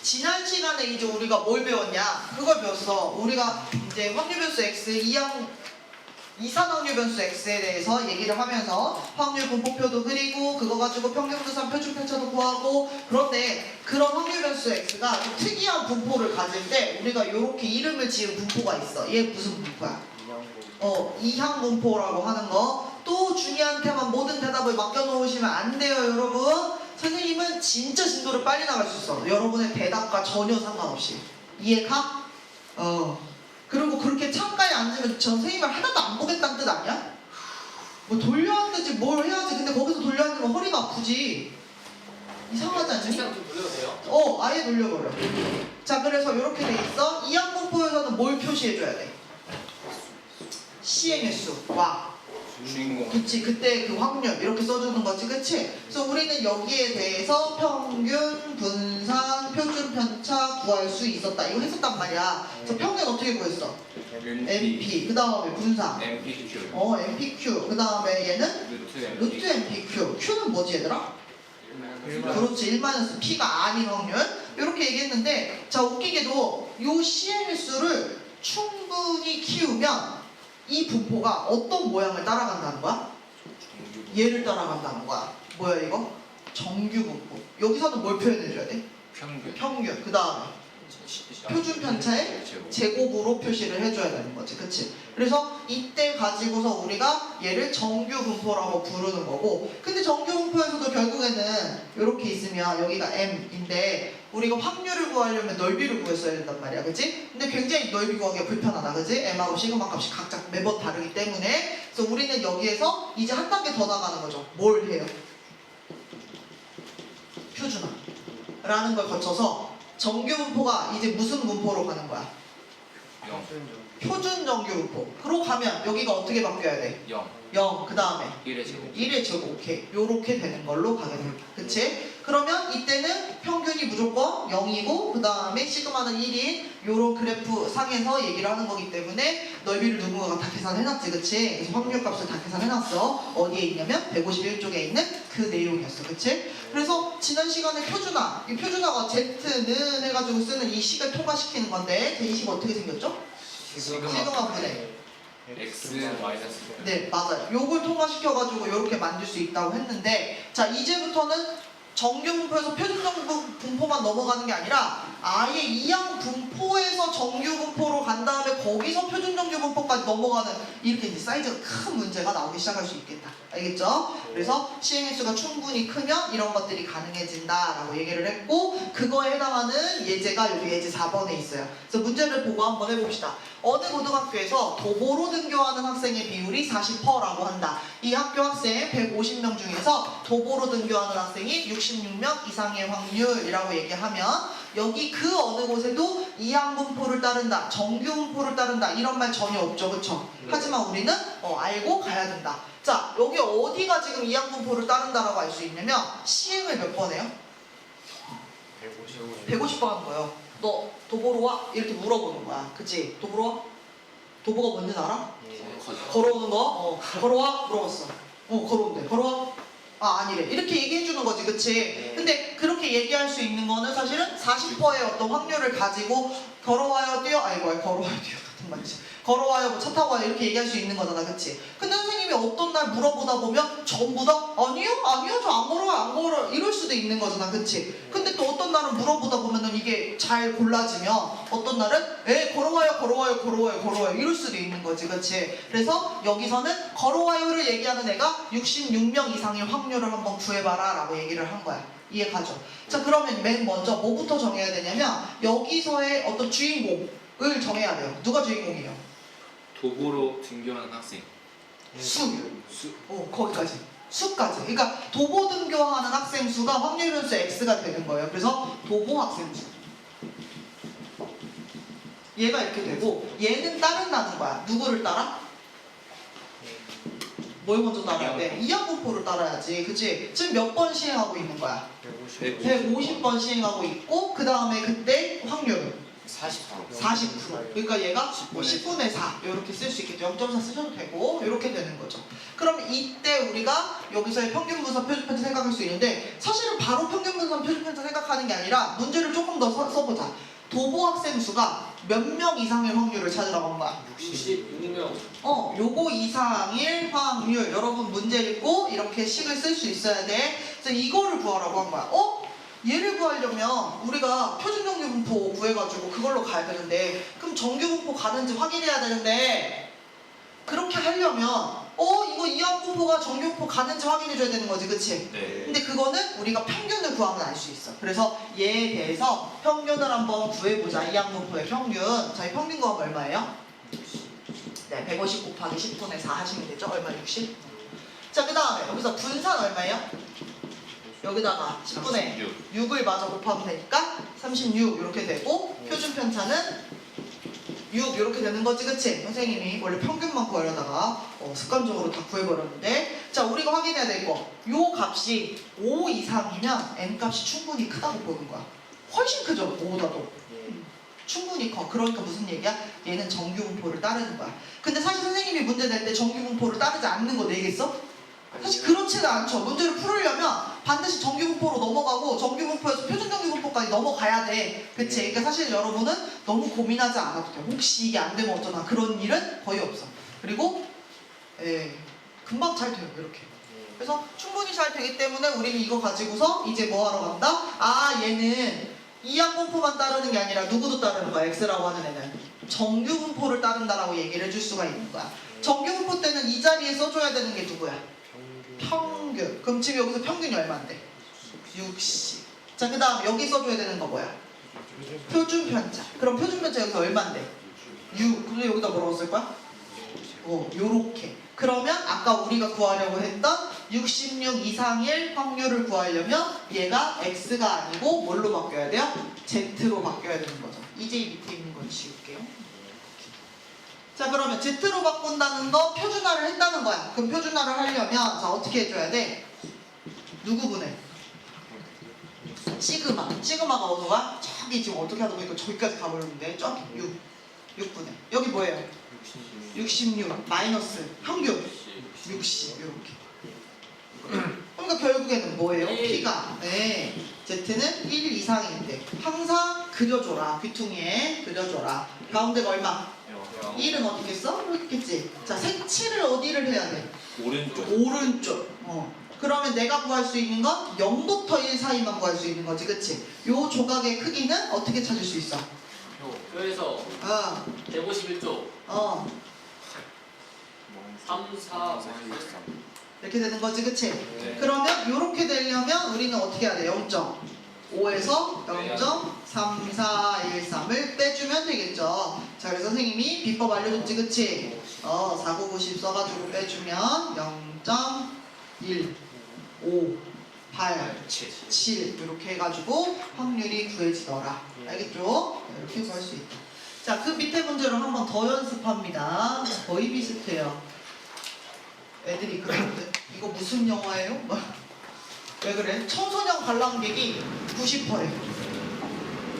지난 시간에 이제 우리가 뭘 배웠냐? 그걸 배웠어. 우리가 이제 확률 변수 x, 이산확률 변수 x에 대해서 얘기를 하면서 확률 분포표도 그리고 그거 가지고 평균분산 표준 편차도 구하고. 그런데 그런 확률 변수 x가 좀 특이한 분포를 가질 때 우리가 이렇게 이름을 지은 분포가 있어. 얘 무슨 분포야? 이항 분포라고 하는 거. 또 중이한테만 모든 대답을 맡겨놓으시면 안 돼요, 여러분. 선생님은 진짜 진도를 빨리 나갈 수 있어. 여러분의 대답과 전혀 상관없이. 이해가? 그리고 그렇게 창가에 앉으면 선생님을 하나도 안 보겠다는 뜻 아니야? 뭐 돌려 앉든지 뭘 해야지. 근데 거기서 돌려 앉으면 허리가 아프지. 이상하지 않니? 책상 좀 돌려도 돼요? 아예 돌려버려. 자, 그래서 이렇게 돼 있어. 이항 분포에서는 뭘 표시해줘야 돼? 시행의 수. 와. 주인공. 그치, 그때 그 확률 이렇게 써주는 거지, 그치? 그래서 우리는 여기에 대해서 평균, 분산, 표준 편차 구할 수 있었다. 이거 했었단 말이야. 그래서 평균 어떻게 구했어? MP. 그 다음에 분산. MPQ. MPQ. 그 다음에 얘는 루트 MPQ. Q는 뭐지, 얘들아? 그렇지, 1-P가 아닌 확률. 이렇게 얘기했는데, 자, 웃기게도 요 시행의 수를 충분히 키우면 이 분포가 어떤 모양을 따라간다는 거야? 얘를 따라간다는 거야. 뭐야 이거? 정규 분포. 여기서는 뭘 표현해줘야 돼? 평균. 그 다음에 표준 편차의 제곱으로 표시를 해줘야 되는 거지, 그치? 그래서 이때 가지고서 우리가 얘를 정규 분포라고 부르는 거고. 근데 정규 분포에서도 결국에는 이렇게 있으면 여기가 m인데 우리가 확률을 구하려면 넓이를 구했어야 된단 말이야, 그치? 근데 굉장히 넓이 구하기가 불편하다, 그치? m하고 시그마 값이 각각 매번 다르기 때문에. 그래서 우리는 여기에서 이제 한 단계 더 나가는 거죠. 뭘 해요? 표준화 라는 걸 거쳐서 정규 분포가 이제 무슨 분포로 가는 거야? 표준 정규 분포. 그러고 가면 여기가 어떻게 바뀌어야 돼? 0. 그 다음에 1의 제곱. 1의 제곱. 오케이. 요렇게 되는 걸로 가게 됩니다. 그치? 그러면 이때는 평균이 무조건 0이고 그 다음에 시그마는 1인 요런 그래프 상에서 얘기를 하는 거기 때문에 넓이를 누군가가 다 계산해놨지, 그치? 그래서 확률값을 다 계산해놨어. 어디에 있냐면 151쪽에 있는 그 내용이었어, 그치? 그래서 지난 시간에 표준화, 이 표준화가 Z는 해가지고 쓰는 이 식을 통과시키는 건데 이 식 어떻게 생겼죠? 시그마 분의 X 마이너스. 네, 맞아요. 요걸 통과시켜가지고 이렇게 만들 수 있다고 했는데, 자, 이제부터는 정규 분포에서 표준 정규 분포만 넘어가는 게 아니라 아예 이항 분포에서 정규 분포로 간 다음에 거기서 표준 정규 분포까지 넘어가는 이렇게 이제 사이즈가 큰 문제가 나오기 시작할 수 있겠다. 알겠죠? 그래서 시행의 수가 충분히 크면 이런 것들이 가능해진다라고 얘기를 했고, 그거에 해당하는 예제가 여기 예제 4번에 있어요. 그래서 문제를 보고 한번 해봅시다. 어느 고등학교에서 도보로 등교하는 학생의 비율이 40%라고 한다. 이 학교 학생 150명 중에서 도보로 등교하는 학생이 66명 이상의 확률이라고 얘기하면 여기 그 어느 곳에도 이항 분포를 따른다, 정규 분포를 따른다 이런 말 전혀 없죠, 그쵸? 하지만 우리는 알고 가야 된다. 자, 여기 어디가 지금 이항 분포를 따른다라고 알 수 있냐면 시행을 몇 번 해요? 150번 하는 거예요. 너 도보로 와? 이렇게 물어보는 거야. 그치? 도보로 와? 도보가 뭔지 알아? 걸어오는 거? 걸어와? 물어봤어. 걸어온대. 걸어와? 아니래. 이렇게 얘기해주는 거지, 그치? 근데 그렇게 얘기할 수 있는 거는 사실은 40%의 어떤 확률을 가지고 걸어와요, 뛰어? 걸어와요, 뛰어 같은 말이지. 걸어와요, 뭐 차 타고 와요 이렇게 얘기할 수 있는 거잖아, 그치? 근데 선생님이 어떤 날 물어보다 보면 전부 다 아니요, 저 안 걸어요, 안 걸어요 이럴 수도 있는 거잖아, 그치? 근데 또 어떤 날은 물어보다 보면은 이게 잘 골라지면 어떤 날은 걸어와요 이럴 수도 있는 거지, 그치? 그래서 여기서는 걸어와요를 얘기하는 애가 66명 이상의 확률을 한번 구해봐라 라고 얘기를 한 거야. 이해가죠? 자, 그러면 맨 먼저 뭐부터 정해야 되냐면 여기서의 어떤 주인공을 정해야 돼요. 누가 주인공이에요? 도보로 등교하는 학생. 수. 거기까지. 수까지. 그러니까 도보 등교하는 학생 수가 확률 변수 x가 되는 거예요. 그래서 도보 학생 수. 얘가 이렇게 되고 얘는 따른다는 거야. 누구를 따라? 뭘 먼저 따라야 돼? 이항 분포를 따라야지. 그치? 지금 몇 번 시행하고 있는 거야? 150번 시행하고 있고 그 다음에 그때 확률 40%. 40%. 그러니까 얘가 뭐 10분의 4 이렇게 쓸 수 있겠죠. 0.4 쓰셔도 되고 이렇게 되는 거죠. 그럼 이때 우리가 여기서의 평균 분산 표준 편차 생각할 수 있는데 사실은 바로 평균 분산 표준 편차 생각하는 게 아니라 문제를 조금 더 써보자. 도보 학생 수가 몇 명 이상의 확률을 찾으라고 한 거야. 66명. 요거 이상일 확률. 여러분 문제 읽고 이렇게 식을 쓸 수 있어야 돼. 그래서 이거를 구하라고 한 거야. 얘를 구하려면 우리가 표준 정규 분포 구해가지고 그걸로 가야 되는데 그럼 정규 분포 가는지 확인해야 되는데 그렇게 하려면 이거 이항 분포가 정규 분포 가는지 확인해줘야 되는 거지, 그치? 네. 근데 그거는 우리가 평균을 구하면 알 수 있어. 그래서 얘에 대해서 평균을 한번 구해보자. 이항 분포의 평균. 자, 이 평균 구하면 얼마예요? 네, 150 곱하기 10분의 4 하시면 되죠? 얼마? 60? 자, 그 다음에 여기서 분산 얼마예요? 여기다가 10분의 6을 마저 곱하면 되니까 36 이렇게 되고 표준 편차는 6 이렇게 되는 거지, 그치? 선생님이 원래 평균만 구하려다가 습관적으로 다 구해버렸는데 자, 우리가 확인해야 될 거 요 값이 5 이상이면 n 값이 충분히 크다고 보는 거야. 훨씬 크죠? 5보다도 충분히 커. 그러니까 무슨 얘기야? 얘는 정규 분포를 따르는 거야. 근데 사실 선생님이 문제 낼 때 정규 분포를 따르지 않는 거 내겠어? 사실 그렇지는 않죠. 문제를 풀으려면 반드시 정규 분포로 넘어가고 정규 분포에서 표준 정규 분포까지 넘어가야 돼. 그치? 그러니까 사실 여러분은 너무 고민하지 않아도 돼. 혹시 이게 안 되면 어쩌나 그런 일은 거의 없어. 그리고 금방 잘 돼요. 이렇게. 그래서 충분히 잘 되기 때문에 우리는 이거 가지고서 이제 뭐 하러 간다? 얘는 이항 분포만 따르는 게 아니라 누구도 따르는 거야. X라고 하는 애는 정규 분포를 따른다라고 얘기를 해줄 수가 있는 거야. 정규 분포 때는 이 자리에 써줘야 되는 게 누구야? 평균. 그럼 지금 여기서 평균이 얼마인데? 60. 자, 그 다음 여기 써줘야 되는 거 뭐야? 표준 편차. 그럼 표준 편차 여기서 얼마인데? 6. 근데 여기다 뭐라고 쓸 거야? 요렇게. 그러면 아까 우리가 구하려고 했던 66 이상일 확률을 구하려면 얘가 X가 아니고 뭘로 바뀌어야 돼요? Z로 바뀌어야 되는 거죠. 이제 이 밑에 있는 건 지울게요. 자, 그러면 Z로 바꾼다는 거 표준화를 했다는 거야. 그럼 표준화를 하려면 자, 어떻게 해줘야 돼? 누구 분해? 시그마. 시그마가 어디서 와? 저기 지금 어떻게 하다 보니까 저기까지 가버렸는데 저기 6분해. 여기 뭐예요? 66 마이너스 평균 60 이렇게. 그러니까 결국에는 뭐예요? P가 Z는 1 이상인데 항상 그려줘라. 귀퉁이에 그려줘라. 가운데가 얼마? 1은 어떻게 써? 여기 있겠지. 자, 색칠을 어디를 해야 돼? 오른쪽. 그러면 내가 구할 수 있는 건 0부터 1 사이만 구할 수 있는 거지, 그치? 요 조각의 크기는 어떻게 찾을 수 있어? 그래서 151조 3, 4, 이렇게 되는 거지, 그치? 네. 그러면 이렇게 되려면 우리는 어떻게 해야 돼? 0.5에서 0.3413을 빼주면 되겠죠. 자, 그래서 선생님이 비법 알려줬지, 그치? 4990 써가지고 빼주면 0.1587 이렇게 해가지고 확률이 구해지더라. 알겠죠? 이렇게 구할 수 있다. 자, 그 밑에 문제로 한 번 더 연습합니다. 거의 비슷해요. 애들이 그러는데 이거 무슨 영화예요? 왜 그래? 청소년 관람객이 90%래.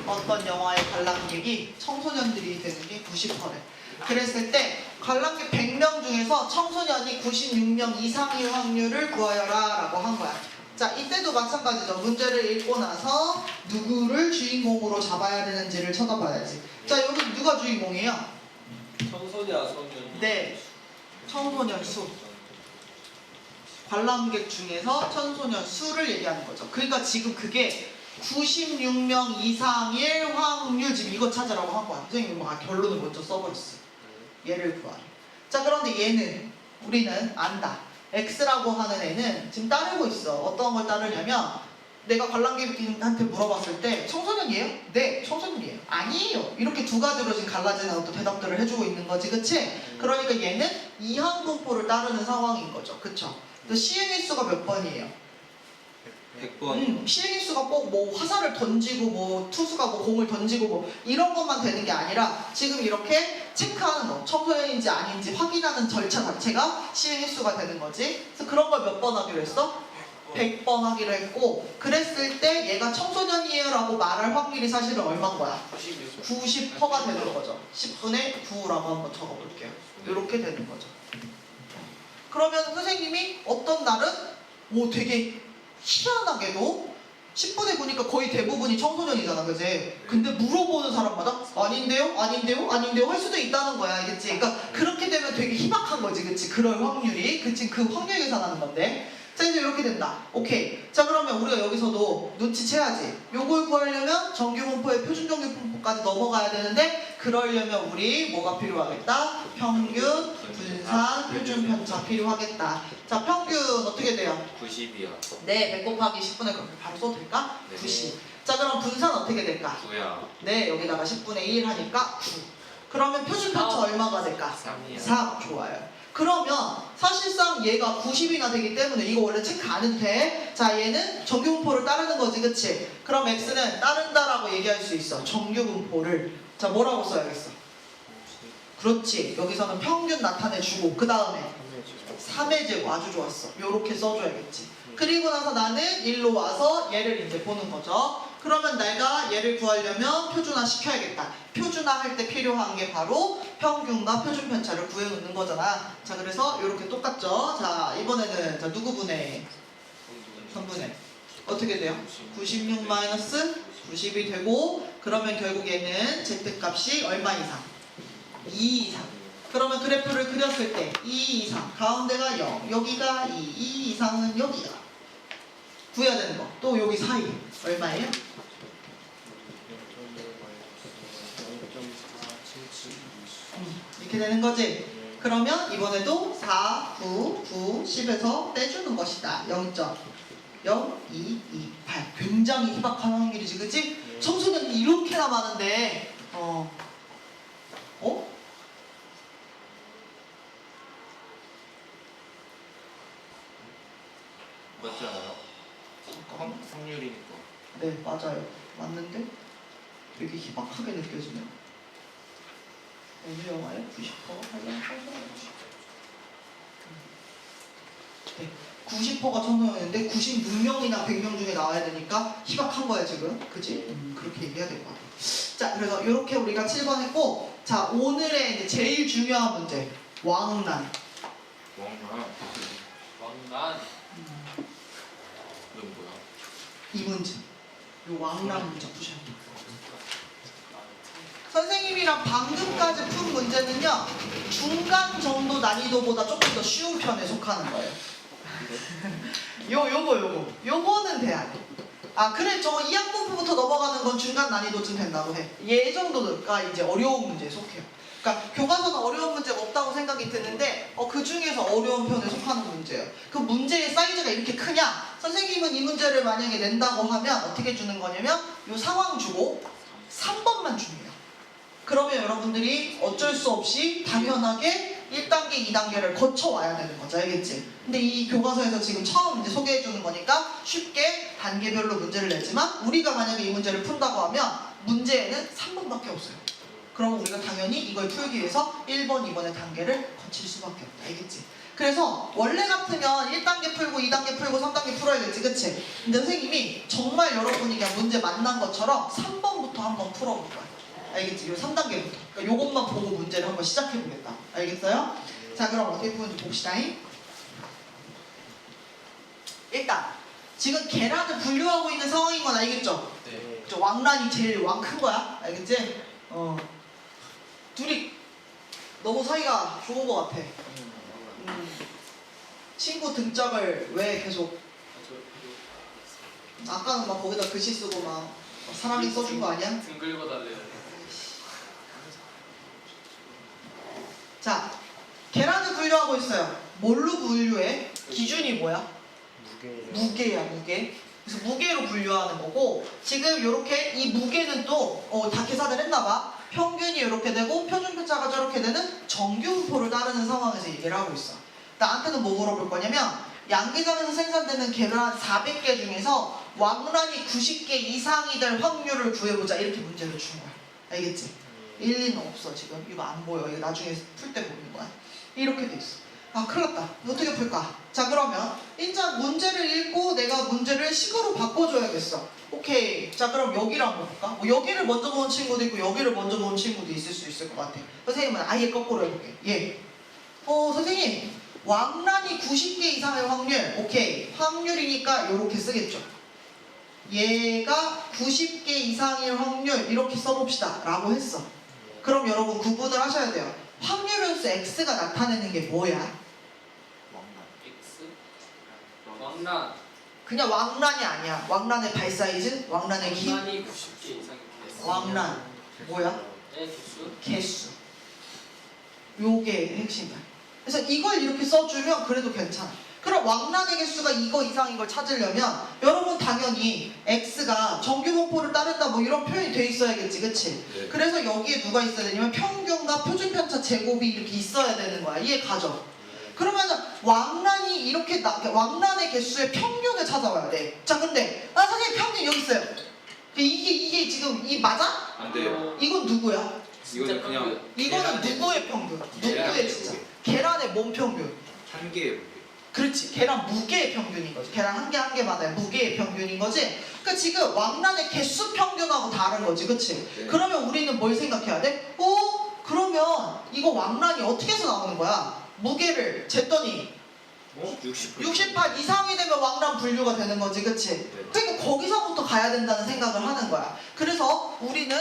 어떤 영화의 관람객이 청소년들이 되는 게 90%래. 그랬을 때 관람객 100명 중에서 청소년이 96명 이상의 확률을 구하여라 라고 한 거야. 자, 이때도 마찬가지죠. 문제를 읽고 나서 누구를 주인공으로 잡아야 되는지를 쳐다봐야지. 자, 여기 누가 주인공이에요? 청소년, 소년. 네, 청소년 수. 관람객 중에서 청소년 수를 얘기하는 거죠. 그러니까 지금 그게 96명 이상일 확률, 지금 이거 찾으라고 한 거야. 선생님이 결론을 먼저 써버렸어. 얘를 구하래. 자, 그런데 얘는 우리는 안다. X라고 하는 애는 지금 따르고 있어. 어떤 걸 따르냐면 내가 관람객한테 물어봤을 때 청소년이에요? 네, 청소년이에요. 아니에요. 이렇게 두 가지로 지금 갈라지는 어떤 대답들을 해주고 있는 거지, 그치? 그러니까 얘는 이항 분포를 따르는 상황인 거죠, 그쵸? 또 시행일수가 몇 번이에요? 100번. 시행일수가 꼭 뭐 화살을 던지고 뭐 투수가 뭐 공을 던지고 뭐 이런 것만 되는 게 아니라 지금 이렇게 체크하는 거, 청소년인지 아닌지 확인하는 절차 자체가 시행일수가 되는 거지. 그래서 그런 걸 몇 번 하기로 했어? 100번 하기로 했고, 그랬을 때 얘가 청소년이에요 라고 말할 확률이 사실은 얼마인 거야? 90%가 되는 거죠. 10분의 9라고 한번 적어볼게요. 이렇게 되는 거죠. 그러면 선생님이 어떤 날은 되게 희한하게도 10분의 9니까 거의 대부분이 청소년이잖아, 그지? 근데 물어보는 사람마다 아닌데요? 아닌데요? 아닌데요? 할 수도 있다는 거야, 알겠지? 그러니까 그렇게 되면 되게 희박한 거지, 그치? 그럴 확률이. 그치? 그 확률 계산하는 건데. 자, 이제 이렇게 된다. 오케이. 자, 그러면 우리가 여기서도 눈치채야지. 요걸 구하려면 정규분포의 표준정규분포까지 넘어가야 되는데, 그러려면 우리 뭐가 필요하겠다? 평균, 분산, 표준편차 필요하겠다. 자, 평균 어떻게 돼요? 90이요. 네, 100 곱하기 10분의 그럼 바로 써도 될까? 네. 90. 자, 그럼 분산 어떻게 될까? 9야. 네, 여기다가 10분의 1 하니까 9. 그러면 표준편차 얼마가 될까? 3이요. 4. 좋아요. 그러면 사실상 얘가 90이나 되기 때문에 이거 원래 체크 안 해도 돼. 자, 얘는 정규분포를 따르는 거지, 그치? 그럼 x는 따른다라고 얘기할 수 있어. 정규분포를. 자, 뭐라고 써야겠어? 그렇지. 여기서는 평균 나타내주고 그 다음에 3의 제곱. 아주 좋았어. 요렇게 써줘야겠지. 그리고 나서 나는 일로 와서 얘를 이제 보는 거죠. 그러면 내가 얘를 구하려면 표준화 시켜야겠다. 표준화 할 때 필요한 게 바로 평균과 표준편차를 구해놓는 거잖아. 자, 그래서 이렇게 똑같죠. 자, 이번에는 자, 누구 분해? 3분의 어떻게 돼요? 96 마이너스 90이 되고, 그러면 결국 얘는 z값이 얼마 이상? 2 이상. 그러면 그래프를 그렸을 때 2 이상, 가운데가 0, 여기가 2 이상은 여기야. 구해야 되는 거. 또 여기 사이 얼마예요? 이렇게 되는 거지. 그러면 이번에도 4, 9, 9, 10에서 떼주는 것이다. 0.0228. 굉장히 희박한 확률이지, 그치? 청소년이 이렇게나 많은데 맞지 않아요? 확률이니까. 네, 맞아요. 맞는데 되게 희박하게 느껴지네요. 어느 영화에 90%가 하려면 청소년이지. 네, 90%가 청소년인데 96명이나 100명 중에 나와야 되니까 희박한 거야 지금. 그치? 그렇게 얘기해야 될 것 같아. 자, 그래서 이렇게 우리가 7번 했고, 자, 오늘의 이제 제일 중요한 문제. 왕란. 왕난. 이건 뭐야? 이 문제. 이 왕란 문제 푸셔야 돼요. 선생님이랑 방금까지 푼 문제는요, 중간 정도 난이도보다 조금 더 쉬운 편에 속하는 거예요. 요거는 돼야 돼. 아, 그래, 저거 2학분부터 넘어가는 건 중간 난이도쯤 된다고 해. 얘 정도가 이제 어려운 문제에 속해요. 그러니까 교과서는 어려운 문제가 없다고 생각이 드는데 그 중에서 어려운 편에 속하는 문제예요. 그 문제의 사이즈가 이렇게 크냐? 선생님은 이 문제를 만약에 낸다고 하면 어떻게 주는 거냐면 요 상황 주고 3번만 줍니다. 그러면 여러분들이 어쩔 수 없이 당연하게 1단계, 2단계를 거쳐와야 되는 거죠. 알겠지? 근데 이 교과서에서 지금 처음 이제 소개해주는 거니까 쉽게 단계별로 문제를 내지만, 우리가 만약에 이 문제를 푼다고 하면 문제에는 3번밖에 없어요. 그럼 우리가 당연히 이걸 풀기 위해서 1번, 2번의 단계를 거칠 수밖에 없다. 알겠지? 그래서 원래 같으면 1단계 풀고 2단계 풀고 3단계 풀어야겠지, 그치? 근데 선생님이 정말 여러분이 그냥 문제 만난 것처럼 3번부터 한번 풀어볼 거야. 알겠지? 요 3단계부터. 그러니까 요것만 보고 문제를 한번 시작해보겠다. 알겠어요? 자, 그럼 어떻게 푸는지 봅시다. 일단 지금 계란을 분류하고 있는 상황인 건 알겠죠? 네. 저 왕란이 제일 왕 큰 거야. 알겠지? 둘이 너무 사이가 좋은 것 같아. 친구 등짝을 왜 계속, 아까는 막 거기다 글씨 쓰고 막 사람이 써준 거 아니야? 등 긁어달래요. 자, 계란을 분류하고 있어요. 뭘로 분류해? 기준이 뭐야? 무게야, 무게. 그래서 무게로 분류하는 거고, 지금 이렇게 이 무게는 또 다 계산을 했나봐. 평균이 이렇게 되고 표준편차가 저렇게 되는 정규분포를 따르는 상황에서 얘기를 하고 있어. 나한테는 뭐 물어볼 거냐면, 양계장에서 생산되는 계란 400개 중에서 왕란이 90개 이상이 될 확률을 구해보자. 이렇게 문제를 준 거야. 알겠지? 일리는 없어. 지금 이거 안 보여. 이거 나중에 풀 때 보는 거야. 이렇게 돼 있어. 아 큰일 났다. 어떻게 풀까? 자 그러면 일단 문제를 읽고 내가 문제를 식으로 바꿔줘야겠어. 오케이. 자 그럼 여기를 한번 볼까? 뭐 여기를 먼저 본 친구도 있고 여기를 먼저 본 친구도 있을 수 있을 것 같아. 선생님은 아예 거꾸로 해볼게. 예. 선생님 왕란이 90개 이상의 확률. 오케이. 확률이니까 이렇게 쓰겠죠. 얘가 90개 이상일 확률 이렇게 써봅시다 라고 했어. 그럼 여러분 구분을 하셔야 돼요. 확률연수 x가 나타내는 게 뭐야? X 왕란 그냥 왕란이 아니야. 왕란의 발 사이즈, 왕란의 키, 왕란이 90개 이상이 왕란 뭐야? 개수 개수. 요게 핵심이야. 그래서 이걸 이렇게 써주면 그래도 괜찮아. 그럼 왕란의 개수가 이거 이상인 걸 찾으려면 여러분 당연히 x가 정규분포를 따른다 뭐 이런 표현이 돼 있어야겠지, 그치? 네. 그래서 여기에 누가 있어야 되냐면 평균과 표준편차 제곱이 이렇게 있어야 되는 거야. 이해 가죠? 그러면은 왕란이 이렇게 왕란의 개수의 평균을 찾아와야 돼. 자 근데 선생님 평균 여기 있어요. 이게 지금 이 맞아? 안 돼요. 이건 누구야? 이거는 그냥 이거는 계란의 누구의 평균? 계란의 누구의 진짜? 무게. 계란의 몸 평균. 한 개의 무게. 그렇지. 계란 무게의 평균인 거지. 계란 한 개 한 개마다의 무게의 평균인 거지. 그러니까 지금 왕란의 개수 평균하고 다른 거지, 그렇지? 네. 그러면 우리는 뭘 생각해야 돼? 그러면 이거 왕란이 어떻게 해서 나오는 거야? 무게를 쟀더니 68 이상이 되면 왕란 분류가 되는 거지, 그치? 네. 그러니까 거기서부터 가야 된다는 생각을 하는 거야. 그래서 우리는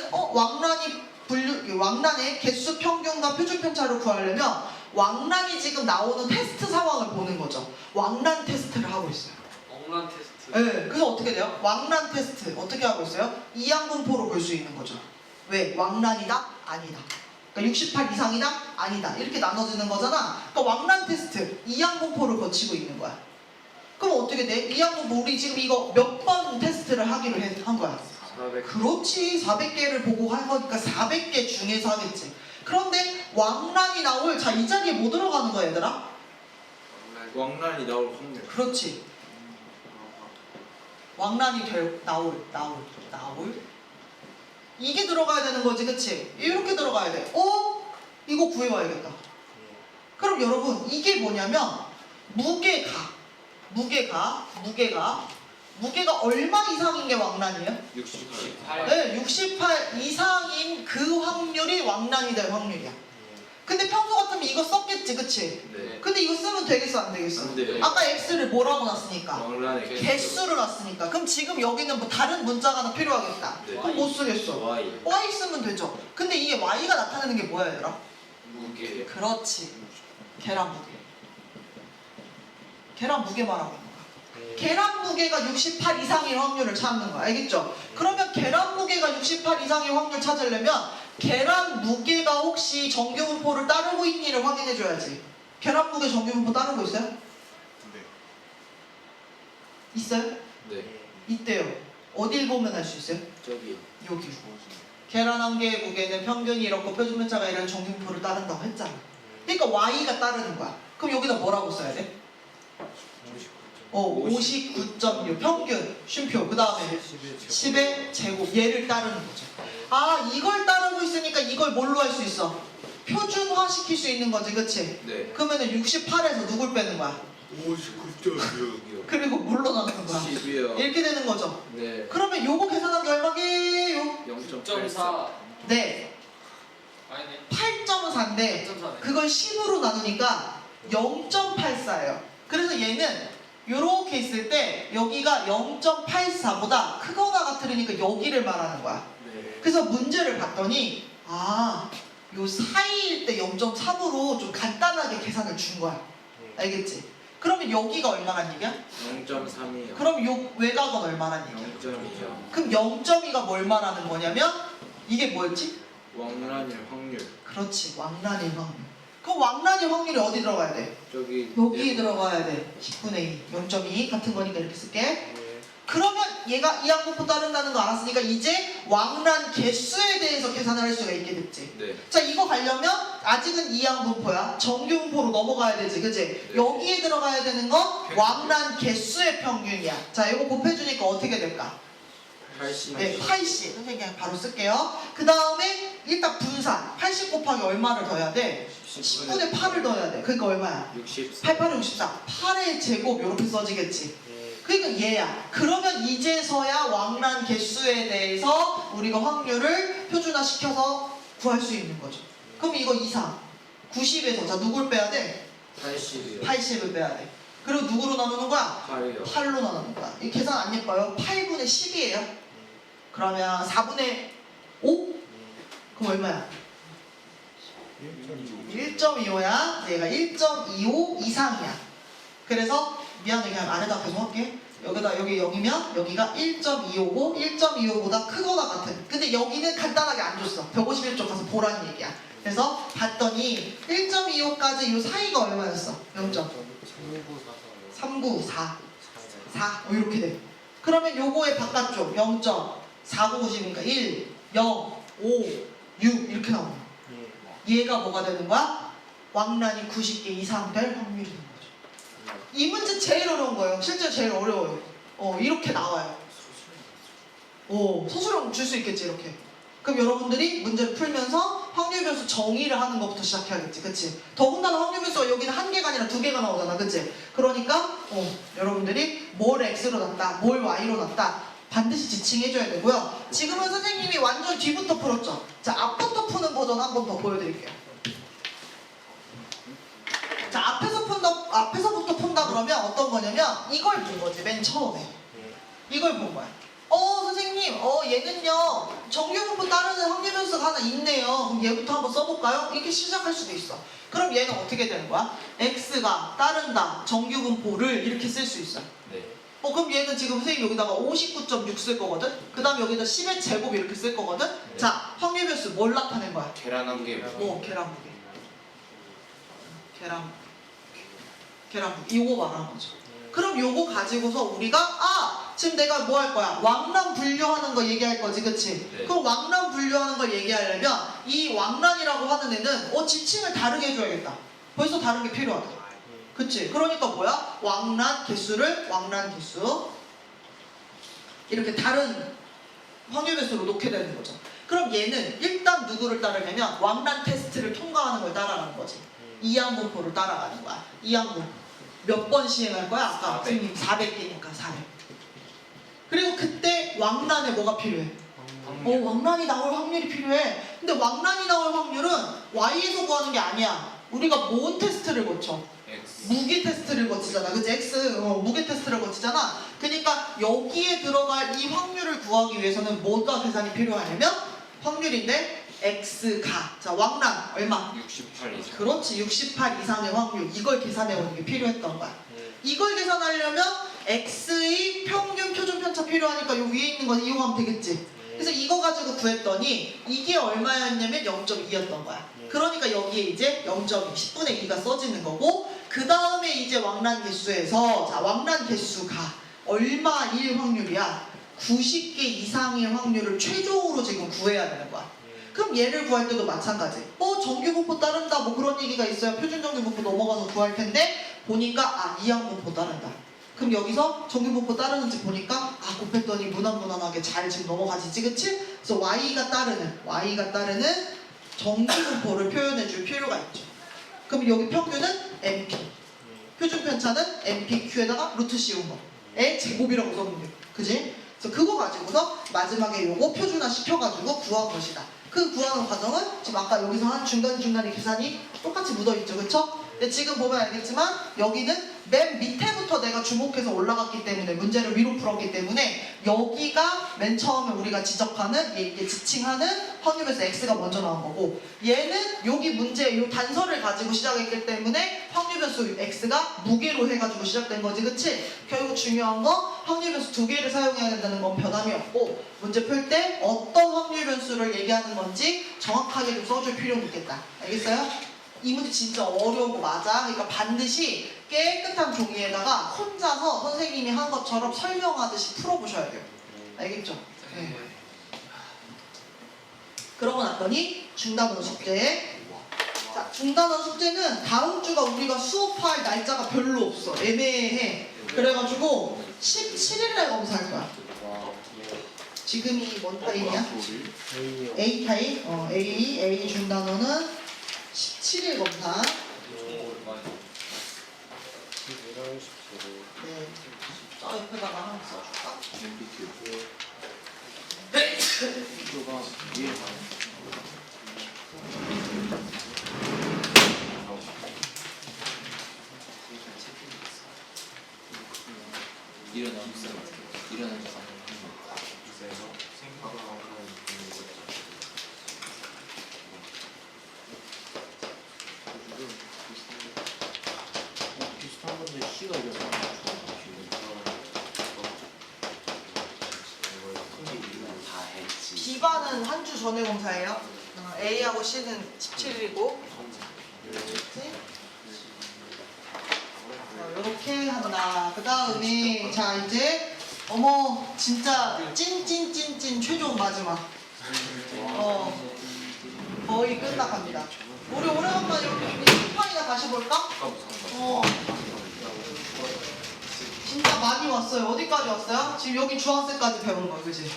왕란의 개수 평균과 표준 편차를 구하려면 왕란이 지금 나오는 테스트 상황을 보는 거죠. 왕란 테스트를 하고 있어요. 왕란 테스트 네, 그래서 어떻게 돼요? 왕란 테스트 어떻게 하고 있어요? 이항분포로 볼 수 있는 거죠. 왜? 왕란이다? 아니다. 그러니까 68 이상이다? 아니다. 이렇게 나눠지는 거잖아. 그러니까 왕란 테스트 이항분포를 거치고 있는 거야. 그럼 어떻게 돼? 이항분포 우리 지금 이거 몇 번 테스트를 하기로 한 거야? 400. 그렇지. 400개를 보고 한 거니까 400개 중에서 하겠지. 그런데 왕란이 나올 이 자리에 뭐 들어가는 거야 얘들아? 왕란이 나올 확률. 그렇지. 왕란이 나올 이게 들어가야 되는 거지, 그치? 이렇게 들어가야 돼. 이거 구해와야겠다. 그럼 여러분 이게 뭐냐면 무게가 얼마 이상인 게 왕란이에요? 68. 네, 68 이상인 그 확률이 왕란이 될 확률이야. 근데 평소 같으면 이거 썼겠지, 그치? 네. 근데 이거 쓰면 되겠어, 안 되겠어? 안 돼요. 아까 x를 뭐라고 놨으니까? 왕란의 개수를 놨으니까. 그럼 지금 여기는 뭐 다른 문자가 하나 필요하겠다. 네. 그럼 못 쓰겠어. Y. y 쓰면 되죠. 근데 이게 y가 나타내는 게 뭐야, 얘들아? 무게. 그렇지. 계란 무게. 계란 무게 말하고 있는 거야. 계란 무게가 68 이상의 확률을 찾는 거야. 알겠죠? 그러면 계란 무게가 68 이상의 확률 찾으려면 계란 무게가 혹시 정규분포를 따르고 있니를 확인해 줘야지. 계란 무게 정규분포 따르고 있어요? 네. 있어요? 네. 있대요. 어딜 보면 알 수 있어요? 저기. 여기. 계란 한 개의 무게는 평균이 이렇고 표준편차가 이런 정규분포를 따른다고 했잖아. 그러니까 y가 따르는 거야. 그럼 여기다 뭐라고 써야 돼? 59.6 평균 쉼표. 그 다음에 10의 제곱 얘를 따르는 거죠. 이걸 따르고 있으니까 이걸 뭘로 할 수 있어? 표준화 시킬 수 있는 거지, 그치? 네. 그러면은 68에서 누굴 빼는 거야? 59.6이요. 그리고 뭘로 나누는 거야? 10이요. 이렇게 되는 거죠. 네. 그러면 요거 계산한 게 얼마게요? 0.84. 네, 아니네 8.4인데 3.4네 그걸 10으로 나누니까 0.84예요. 그래서 얘는 요렇게 있을 때 여기가 0.84보다 크거나 같으니까 여기를 말하는 거야. 네. 그래서 문제를 봤더니 요 사이일 때 0.3으로 좀 간단하게 계산을 준 거야. 알겠지? 그러면 여기가 얼마란 얘기야? 0.3이요. 그럼 요 외곽은 얼마란 얘기야? 0.2요. 그럼 0.2가 뭘 말하는 거냐면 이게 뭐였지? 왕란의 확률. 그렇지, 왕란의 확률. 그럼 왕란의 확률이 어디 들어가야 돼? 저기. 여기 들어가야 돼. 10분의 2, 0.2 같은 거니까 이렇게 쓸게. 네. 그러면 얘가 이항분포 따른다는 거 알았으니까 이제 왕란 개수에 대해서 계산을 할 수가 있게 됐지. 네. 자, 이거 가려면 아직은 이항분포야. 정규분포로 넘어가야 되지, 그치? 네. 여기에 들어가야 되는 건 왕란 개수의 평균이야. 자, 이거 곱해주니까 어떻게 될까? 80. 네, 80. 선생님 그냥 바로 쓸게요. 그 다음에 일단 분산. 80 곱하기 얼마를 더해야 돼? 10분의 8을 넣어야 돼. 그러니까 얼마야? 64. 8, 8에 64. 8의 제곱 이렇게 써지겠지. 그러니까 얘야. 그러면 이제서야 왕란 개수에 대해서 우리가 확률을 표준화시켜서 구할 수 있는 거죠. 그럼 이거 이상 90에서 자 누굴 빼야 돼? 80이요. 80을 빼야 돼. 그리고 누구로 나누는 거야? 8이요. 8로 나누는 거야. 이 계산 안 예뻐요? 8분의 10이에요. 그러면 4분의 5? 그럼 얼마야? 1.25야. 얘가 1.25 이상이야. 그래서 미안해 그냥 안에다 계속 할게. 여기다 여기 0이면 여기가 1.255, 1.25보다 크거나 같은. 근데 여기는 간단하게 안 줬어. 151쪽 가서 보라는 얘기야. 그래서 봤더니 1.25까지 이 사이가 얼마였어? 0.394 4 이렇게 돼. 그러면 요거의 바깥쪽 0.4990이니까 1, 0, 5, 6 이렇게 나오는 거야. 얘가 뭐가 되는 거야? 왕란이 90개 이상 될 확률이 되는 거죠. 이 문제 제일 어려운 거예요. 실제 제일 어려워요. 이렇게 나와요. 소수령 줄 수 있겠지 이렇게. 그럼 여러분들이 문제를 풀면서 확률 변수 정의를 하는 것부터 시작해야겠지, 그치? 더군다나 확률 변수가 여기는 한 개가 아니라 두 개가 나오잖아, 그치? 그러니까 여러분들이 뭘 x로 났다, 뭘 y로 났다 반드시 지칭해줘야 되고요. 지금은 선생님이 완전 뒤부터 풀었죠. 자, 앞부터 푸는 버전 한 번 더 보여드릴게요. 자, 앞에서부터 푼다 그러면 어떤 거냐면 이걸 본 거지, 맨 처음에. 이걸 본 거야. 선생님, 얘는요 정규분포 따르는 확률 변수가 하나 있네요. 그럼 얘부터 한번 써볼까요? 이렇게 시작할 수도 있어. 그럼 얘는 어떻게 되는 거야? x가 따른다 정규분포를 이렇게 쓸 수 있어. 네. 그럼 얘는 지금 선생님 여기다가 59.6 쓸 거거든? 그 다음 여기다 10의 제곱 이렇게 쓸 거거든? 네. 자, 확률 변수 뭘 나타낸 거야? 계란 한 개. 계란 무게. 계란 무게. 이거 말하는 거죠. 그럼 요거 가지고서 우리가 지금 내가 뭐 할 거야? 왕란 분류하는 거 얘기할 거지, 그치? 네. 그럼 왕란 분류하는 걸 얘기하려면 이 왕란이라고 하는 애는 지칭을 다르게 해줘야겠다. 벌써 다른 게 필요하다. 그치? 그러니까 뭐야? 왕란 개수 이렇게 다른 확률 변수로 놓게 되는 거죠. 그럼 얘는 일단 누구를 따르냐면 왕란 테스트를 통과하는 걸 따라가는 거지. 이항분포를 따라가는 거야. 이항분포. 몇 번 시행할 거야? 아까 400. 400개니까 400. 그리고 그때 왕란에 뭐가 필요해? 왕란이 나올 확률이 필요해. 근데 왕란이 나올 확률은 Y에서 구하는 게 아니야. 우리가 뭔 테스트를 거쳐? X. 무게 테스트를 거치잖아. 그치? X, 무게 테스트를 거치잖아. 그러니까 여기에 들어갈 이 확률을 구하기 위해서는 뭐가 계산이 필요하냐면 확률인데 X가. 자, 왕란 얼마? 68 이상. 그렇지. 68 이상의 확률. 이걸 계산해오는 게 필요했던 거야. 이걸 계산하려면 X의 평균 표준 편차 필요하니까 요 위에 있는 거 이용하면 되겠지. 그래서 이거 가지고 구했더니 이게 얼마였냐면 0.2였던 거야. 그러니까 여기에 이제 0.2, 10분의 2가 써지는 거고, 그 다음에 이제 왕란 개수에서, 자, 왕란 개수가 얼마일 확률이야? 90개 이상의 확률을 최종으로 지금 구해야 되는 거야. 그럼 얘를 구할 때도 마찬가지. 정규분포 따른다 뭐 그런 얘기가 있어요. 표준 정규분포 넘어가서 구할 텐데 보니까 이항분포 따른다. 그럼 여기서 정규분포 따르는지 보니까 곱했더니 무난무난하게 잘 지금 넘어가지지, 그치? 그래서 Y가 따르는 정규분포를 표현해줄 필요가 있죠. 그럼 여기 평균은 MP, 표준 편차는 MPQ에다가 루트 씌운 거의 제곱이라고 썼는데, 그지? 그래서 그거 가지고서 마지막에 요거 표준화 시켜가지고 구한 것이다. 그 구하는 과정은 지금 아까 여기서 한 중간중간에 계산이 똑같이 묻어있죠, 그쵸? 근데 지금 보면 알겠지만 여기는 맨 밑에부터 내가 주목해서 올라갔기 때문에 문제를 위로 풀었기 때문에 여기가 맨 처음에 우리가 지적하는 이게 지칭하는 확률에서 X가 먼저 나온 거고, 얘는 여기 문제 이 단서를 가지고 시작했기 때문에 확률 변수 X가 무게로 해가지고 시작된 거지, 그치? 결국 중요한 거 확률 변수 두 개를 사용해야 된다는 건 변함이 없고, 문제 풀 때 어떤 확률 변수를 얘기하는 건지 정확하게 좀 써줄 필요는 있겠다. 알겠어요? 이 문제 진짜 어려운 거 맞아. 그러니까 반드시 깨끗한 종이에다가 혼자서 선생님이 한 것처럼 설명하듯이 풀어보셔야 돼요. 알겠죠? 네. 그러고 났더니 중단원 숙제. 자, 중단원 숙제는 다음 주가 우리가 수업할 날짜가 별로 없어. 애매해. 그래가지고 17일날 검사할 거야. 지금이 뭔 타임이야? A 타임? A 중단원은 17일 검사. 오랜만에. 네. 저 옆에다가 한번 써줄까? 이거가 위에 일어나면 일어나면서 그래서 생각하는 비슷한 건데 C가 이래서 다 했지. B반은 한 주 전에 검사예요. A하고 C는 17일이고. 이렇게 한다. 그 다음에 자 이제 어머 진짜 찐찐찐찐 최종 마지막. 거의 끝나갑니다. 우리 오래간만에 이렇게 심판이나 다시 볼까? 진짜 많이 왔어요. 어디까지 왔어요? 지금 여기 주황색까지 배운 거야, 그지?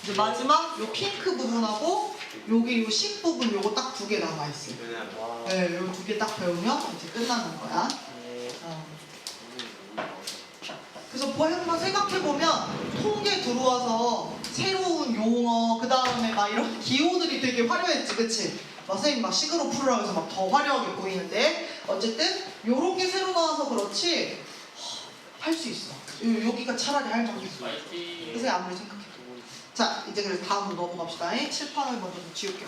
이제 마지막 요 핑크 부분하고 여기 요 식 부분 요거 딱 두 개 남아 있어요. 네, 요 두 개 딱 배우면 이제 끝나는 거야. 그래서 한번 생각해 보면 통계 들어와서 새로운 용어 그 다음에 막 이런 기호들이 되게 화려했지, 그치? 막 선생님 막 식으로 풀으라고 해서 막 더 화려하게 보이는데 어쨌든 요런 게 새로 나와서 그렇지 할 수 있어. 여기가 차라리 할 만한 있어. 파이팅. 선생님 아무리 생각해도. 자 이제 그래서 다음으로 넘어갑시다. 칠판을 먼저 좀 지울게요.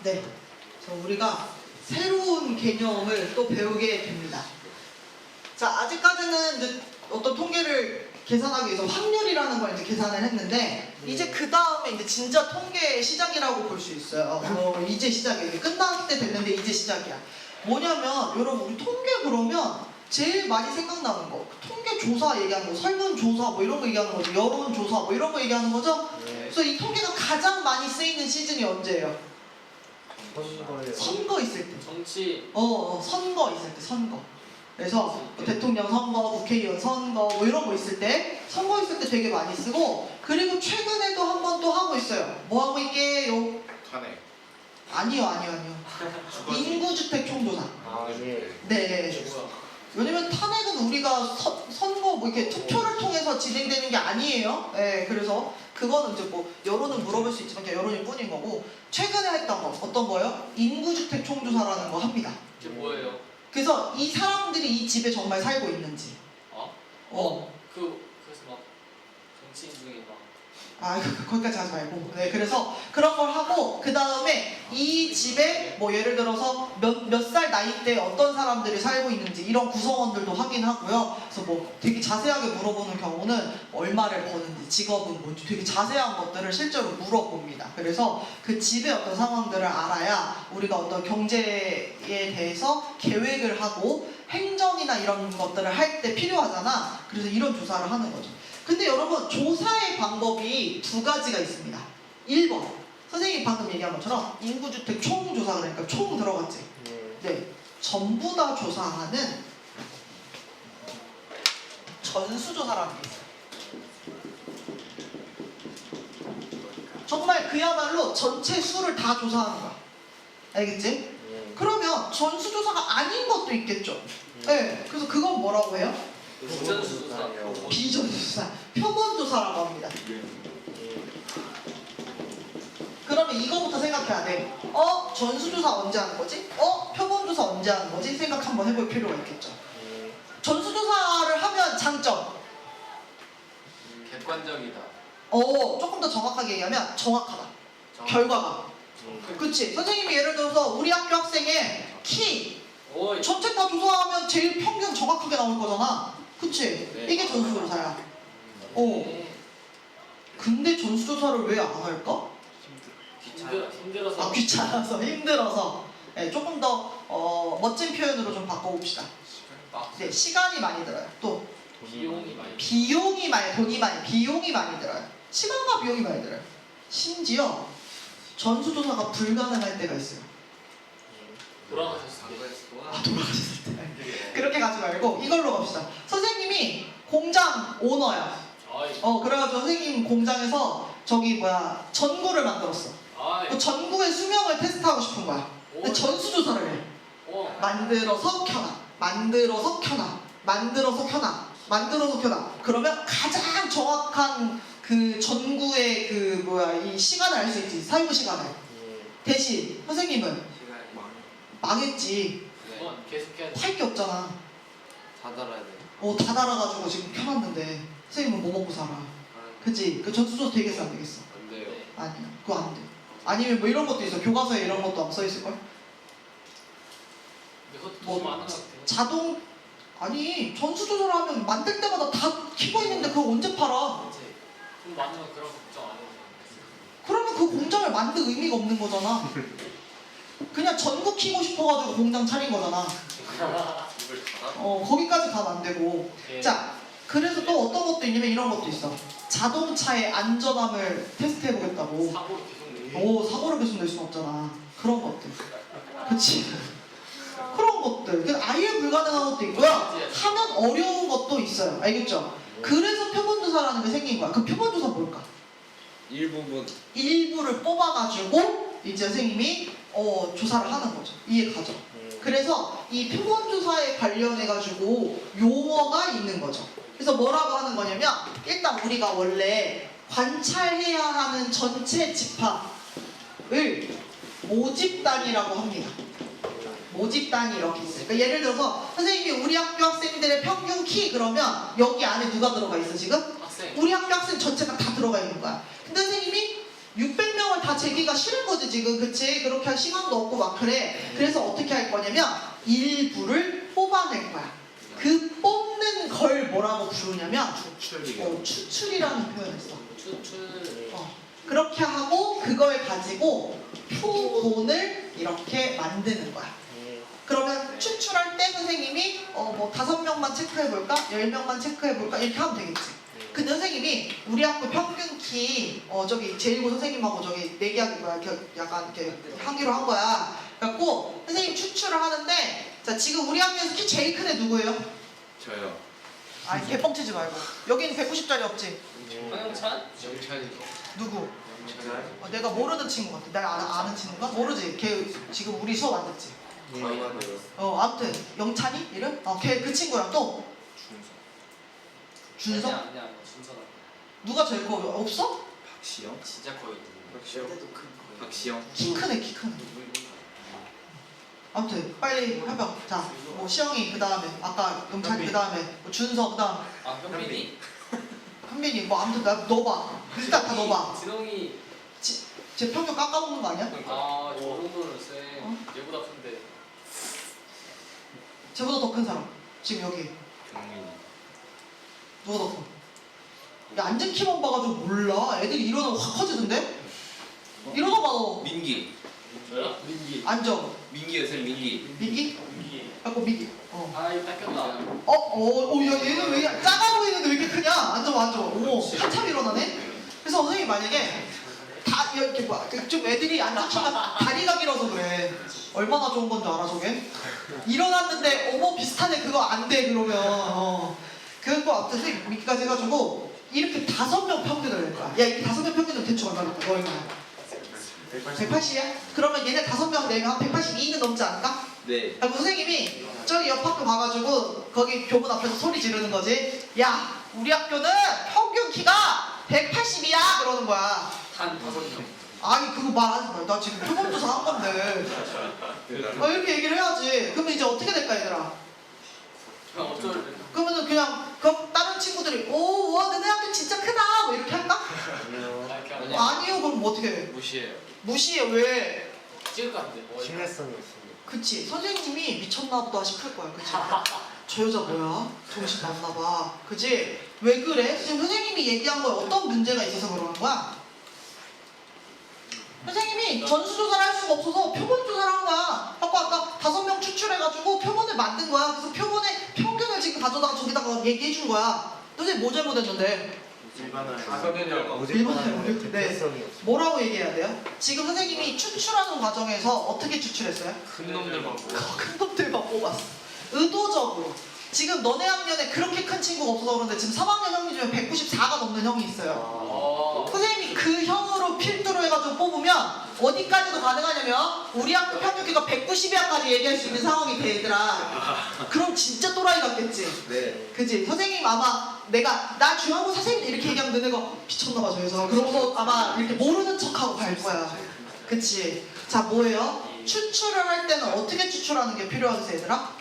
네. 그래서 우리가 새로운 개념을 또 배우게 됩니다. 자, 아직까지는 이제 어떤 통계를 계산하기 위해서 확률이라는 걸 이제 계산을 했는데 이제 그 다음에 이제 진짜 통계의 시작이라고 볼 수 있어요. 이제 시작이에요. 끝날 때 됐는데 이제 시작이야. 뭐냐면 여러분 우리 통계 그러면 제일 많이 생각나는 거 통계 조사 얘기하는 거, 설문 조사 뭐 이런 거 얘기하는 거죠. 여론 조사 뭐 이런 거 얘기하는 거죠. 그래서 이 통계가 가장 많이 쓰이는 시즌이 언제예요? 선거 있을 때. 정치. 선거 있을 때, 선거. 그래서 대통령 선거, 국회의원 선거 뭐 이런 거 있을 때, 선거 있을 때 되게 많이 쓰고, 그리고 최근에도 한 번 또 하고 있어요. 뭐 하고 있게요? 탄핵. 아니요. 인구주택 총조사. 네. 뭐야? 왜냐면 탄핵은 우리가 선거 뭐 이렇게 투표를 통해서 진행되는 게 아니에요. 네, 그래서 그거는 이제 뭐 여론은 물어볼 수 있지만 그냥 여론일 뿐인 거고 최근에 했던 거 어떤 거요? 인구주택 총조사라는 거 합니다. 이게 뭐예요? 그래서 이 사람들이 이 집에 정말 살고 있는지. 그래서 막 정치인 중에 막 거기까지 하지 말고. 네, 그래서 그런 걸 하고 그 다음에 이 집에 뭐 예를 들어서 몇 살 나이 때 어떤 사람들이 살고 있는지 이런 구성원들도 확인하고요. 그래서 뭐 되게 자세하게 물어보는 경우는 얼마를 버는지, 직업은 뭔지 되게 자세한 것들을 실제로 물어봅니다. 그래서 그 집의 어떤 상황들을 알아야 우리가 어떤 경제에 대해서 계획을 하고 행정이나 이런 것들을 할 때 필요하잖아. 그래서 이런 조사를 하는 거죠. 근데 여러분 조사의 방법이 두 가지가 있습니다. 1번 선생님이 방금 얘기한 것처럼 인구주택 총조사 그러니까 총 들어갔지. 네, 전부 다 조사하는 전수조사라는 게 있어요. 정말 그야말로 전체 수를 다 조사하는 거야. 알겠지? 그러면 전수조사가 아닌 것도 있겠죠. 네, 그래서 그건 뭐라고 해요? 부전수조사. 비전조사, 표본조사라고 합니다. 그러면 이거부터 생각해야 돼. 전수조사 언제 하는 거지? 표본조사 언제 하는 거지? 생각 한번 해볼 필요가 있겠죠. 전수조사를 하면 장점. 객관적이다. 조금 더 정확하게 얘기하면 정확하다. 결과가. 그치? 선생님이 예를 들어서 우리 학교 학생의 키 오이. 전체 다 조사하면 제일 평균 정확하게 나올 거잖아. 그치? 네. 이게 전수조사야. 근데 전수조사를 왜 안 할까? 힘들어서. 귀찮아서, 힘들어서. 네, 조금 더 멋진 표현으로 좀 바꿔봅시다. 네, 시간이 많이 들어요. 또 비용이 많이. 비용이 많이 들어요. 시간과 비용이 많이 들어요. 심지어 전수조사가 불가능할 때가 있어요. 돌아가셨을 때. 돌아가셨을 때. 그렇게 가지 말고 이걸로 갑시다. 선생님이 공장 오너야. 아이. 그래가지고 선생님 공장에서 전구를 만들었어. 아이. 그 전구의 수명을 테스트하고 싶은 거야. 근데 전수조사를 해. 만들어서 켜놔. 만들어서 켜놔. 만들어서 켜놔. 만들어서 켜놔. 그러면 가장 정확한 그 전구의 이 시간을 알 수 있지. 사용 시간을. 대신 선생님은 망했지. 그건 계속 해야 돼. 팔 게 없잖아. 다 달아야 돼. 다 달아가지고 지금 켜놨는데 선생님은 뭐 먹고 살아. 그치? 그 전수조사 되겠어 안 되겠어? 안 돼요. 아니야. 그거 안 돼. 아니면 뭐 이런 것도 있어. 교과서에 이런 것도 안 써있을걸? 근데 그것도 뭐, 돈 많은 것 같아요. 자동 아니 전수조사를 하면 만들 때마다 다 키고 있는데 그걸 언제 팔아? 돈 많으면 그런 거 걱정 안 해도 돼. 그러면 그 공장을 만들 의미가 없는 거잖아. 그냥 전국 키고 싶어가지고 공장 차린 거잖아. 이걸 다 거기까지 가면 안 되고. 예. 자, 그래서 또 어떤 것도 있냐면 이런 것도 있어. 자동차의 안전함을 테스트해보겠다고. 사고를 계속 내요. 사고를 계속 낼 수는 없잖아. 그런 것들. 그치? 그런 것들. 아예 불가능한 것도 있고요. 하면 어려운 것도 있어요. 알겠죠? 그래서 표본조사라는 게 생긴 거야. 그 표본조사 뭘까? 일부분 일부를 뽑아가지고 이제 선생님이 조사를 하는 거죠. 이해 가죠? 그래서 이 표본조사에 관련해가지고 용어가 있는 거죠. 그래서 뭐라고 하는 거냐면 일단 우리가 원래 관찰해야 하는 전체 집합을 모집단이라고 합니다. 모집단이 이렇게 있어요. 그러니까 예를 들어서 선생님이 우리 학교 학생들의 평균 키 그러면 여기 안에 누가 들어가 있어 지금? 학생. 우리 학교 학생 전체가 다 들어가 있는 거야. 근데 선생님이 600명을 다 재기가 싫은 거지 지금. 그치? 그렇게 할 시간도 없고 막 그래. 그래서 어떻게 할 거냐면 일부를 뽑아낼 거야. 그 뽑는 걸 뭐라고 부르냐면 추출이라는 표현을 써. 추출. 그렇게 하고 그걸 가지고 표본을 이렇게 만드는 거야. 그러면 추출할 때 선생님이 뭐 5명만 체크해볼까? 10명만 체크해볼까? 이렇게 하면 되겠지. 근데 선생님이 우리 학교 평균 키 저기 제1고 선생님하고 저기 내기하기 약간 이렇게 하기로 한 거야. 그래갖고 선생님 추출을 하는데 자 지금 우리 학교에서 키 제일 큰 애 누구예요? 저요. 아니 개뻥 치지 말고 여기는 190짜리 없지? 황영찬? 영찬이. 누구? 내가 모르는 친구 같아. 내가 아는 친구가? 모르지? 걔 지금 우리 수업 안 듣지? 거의 아무튼 영찬이? 이름? 걔 그 친구랑 또? 준서? 아니야. 순서다. 누가 제일 커? 없어? 박시영? 진짜 거의. 박시영? 박시영? 키 크네 키 크네. 아무튼 빨리 해봐. 자, 뭐 시영이 그 다음에 아까 영찬이 그 다음에 뭐 준서 그 다음 현빈이. 현민이 뭐 아무튼 나 넣어봐. 일단 다 넣어봐. 진홍이. 제 평균 깎아먹는 거 아니야? 저 정도는 쌤. 얘보다 큰데. 쟤보다 더 큰 사람. 지금 여기 경민이. 누가 더 커? 야 앉은 키만 봐가지고 몰라. 애들이 일어나면 확 커지던데? 일어나봐 너. 민기. 저요? 민기. 앉아. 민기요 쌤 민기. 미기? 민기. 갖고 미기. 아 이거 뺏겼다. 야 얘는 왜 작아 보이는데 왜 이렇게 크냐? 앉아. 한참 일어나네? 그래서 선생님이 만약에 다 이렇게 좀 애들이 앉은 키가 다리가 길어서 그래. 얼마나 좋은 건 줄 알아 저게? 일어났는데 비슷하네 그거 안 돼 그러면 그거 아무튼 선생님 미기까지 해가지고 이렇게 5명 평균을 낼 거야. 야 이렇게 5명 평균은 대충 얼마 될까? 너 얼마? 180이야? 그러면 얘네 5명 내면 한 182는 넘지 않을까? 네. 그럼 선생님이 저기 옆 학교 가가지고 거기 교문 앞에서 소리 지르는 거지. 야 우리 학교는 평균 키가 180이야 그러는 거야. 단 5명. 아니 그거 말하지 마. 나 지금 표본조사 한 건데. 이렇게 얘기를 해야지. 그러면 이제 어떻게 될까 얘들아? 그럼 어쩔. 그러면은 그냥 다른 친구들이 와 너네 학교 진짜 크다 뭐 이렇게 할까? 아니요 그럼 뭐 어떻게 해? 무시해요. 무시해 왜? 찍을 것 같은데. 신뢰성이 있습니다. 그치 선생님이 미쳤나 보다 싶을 거야 그치? 저 여자 뭐야? 정신 났나 봐 그치? 왜 그래? 지금 선생님이 얘기한 거에 어떤 문제가 있어서 그러는 거야? 선생님이 전수조사를 할 수가 없어서 표본조사를 한 거야. 아까 5명 추출해가지고 표본을 만든 거야. 그래서 표본의 평균을 지금 가져다가 저기다가 얘기해 준 거야. 선생님 뭐 잘못했는데? 일반화요. 네. 뭐라고 얘기해야 돼요? 지금 선생님이 추출하는 과정에서 어떻게 추출했어요? 큰 놈들만 보고. 큰 놈들만 뽑았어. 의도적으로. 지금 너네 학년에 그렇게 큰 친구가 없어서 그런데 지금 3학년 형님 중에 194가 넘는 형이 있어요. 선생님이 그 형으로 필두로 해가지고 뽑으면 어디까지도 가능하냐면 우리 학교 평균기가 190이야까지 얘기할 수 있는 상황이 돼 얘들아. 그럼 진짜 또라이 같겠지. 네. 그치? 선생님 아마 나 중앙고 선생님 이렇게 얘기하면 너네가 미쳤나봐 저기서 그러고서 아마 이렇게 모르는 척하고 갈 거야. 그치? 자 뭐예요? 추출을 할 때는 어떻게 추출하는 게 필요하세요 얘들아?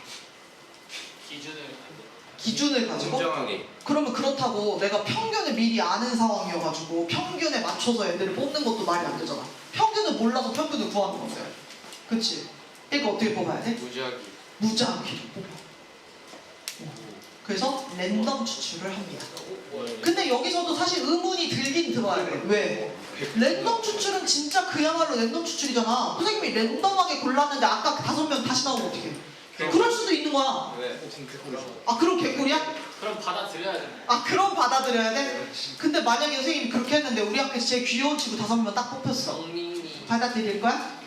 기준을 가지고? 공정하게. 그러면 그렇다고 내가 평균을 미리 아는 상황이어가지고 평균에 맞춰서 애들을 뽑는 것도 말이 안 되잖아. 평균을 몰라서 평균을 구하는 거죠. 그치? 그러니까 어떻게 뽑아야 돼? 무지하기. 무작위로 뽑아. 그래서 랜덤 추출을 합니다. 근데 여기서도 사실 의문이 들긴 들어야 돼. 왜? 랜덤 추출은 진짜 그야말로 랜덤 추출이잖아. 선생님이 랜덤하게 골랐는데 아까 5명 다시 나오면 어떡해? 그럴 수도 있는 거야. 왜? 아 그럼 개꿀이야? 그럼 받아들여야 돼. 아 그럼 받아들여야 돼? 근데 만약에 선생님이 그렇게 했는데 우리 학교에서 제일 귀여운 친구 5명 딱 뽑혔어. 정민이. 받아들일 거야?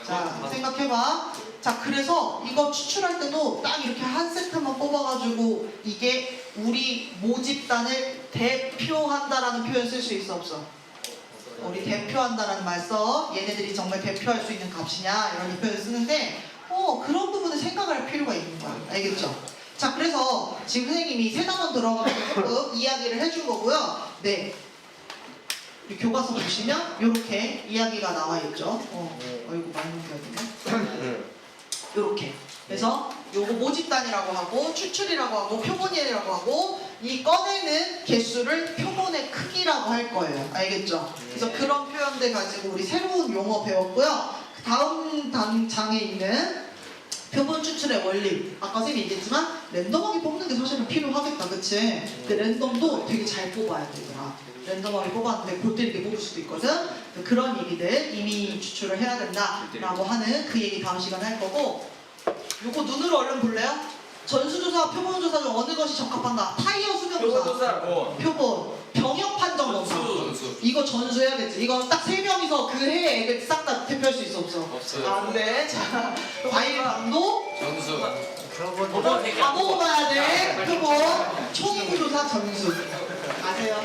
자 생각해봐. 자 그래서 이거 추출할 때도 딱 이렇게 한 세트만 뽑아가지고 이게 우리 모집단을 대표한다라는 표현 쓸 수 있어 없어? 우리 대표한다라는 말 써. 얘네들이 정말 대표할 수 있는 값이냐 이런 표현을 쓰는데 그런 부분을 생각할 필요가 있는 거야. 알겠죠? 자 그래서 지금 선생님이 세 단원 들어가면서 조금 이야기를 해준 거고요. 네. 이 교과서 보시면 이렇게 이야기가 나와 있죠. 어이구 많이 넘겨야 되네. 이렇게. 그래서 요거 모집단이라고 하고 추출이라고 하고 표본이라고 하고 이 꺼내는 개수를 표본의 크기라고 할 거예요. 알겠죠? 그래서 그런 표현들 가지고 우리 새로운 용어 배웠고요. 다음 장에 있는 표본 추출의 원리. 아까 선생님이 얘기했지만 랜덤하게 뽑는 게 사실은 필요하겠다. 그치? 근데 랜덤도 되게 잘 뽑아야 되더라. 랜덤하게 뽑았는데 골 때리게 뽑을 수도 있거든. 그런 얘기들 이미 추출을 해야 된다라고 하는 그 얘기 다음 시간에 할 거고 요거 눈으로 얼른 볼래요? 전수조사, 표본조사 중 어느 것이 적합한가? 타이어 수명조사, 표본, 병역 판정 검사. 이거 전수해야겠지. 이거 딱 3명이서 그 해에 애들 싹 다 대표할 수 있어 없어? 없어요. 안 돼. 자, 과일 강도 정수. 다 먹어봐야 돼. 표본, 총인조사 전수. 아세요?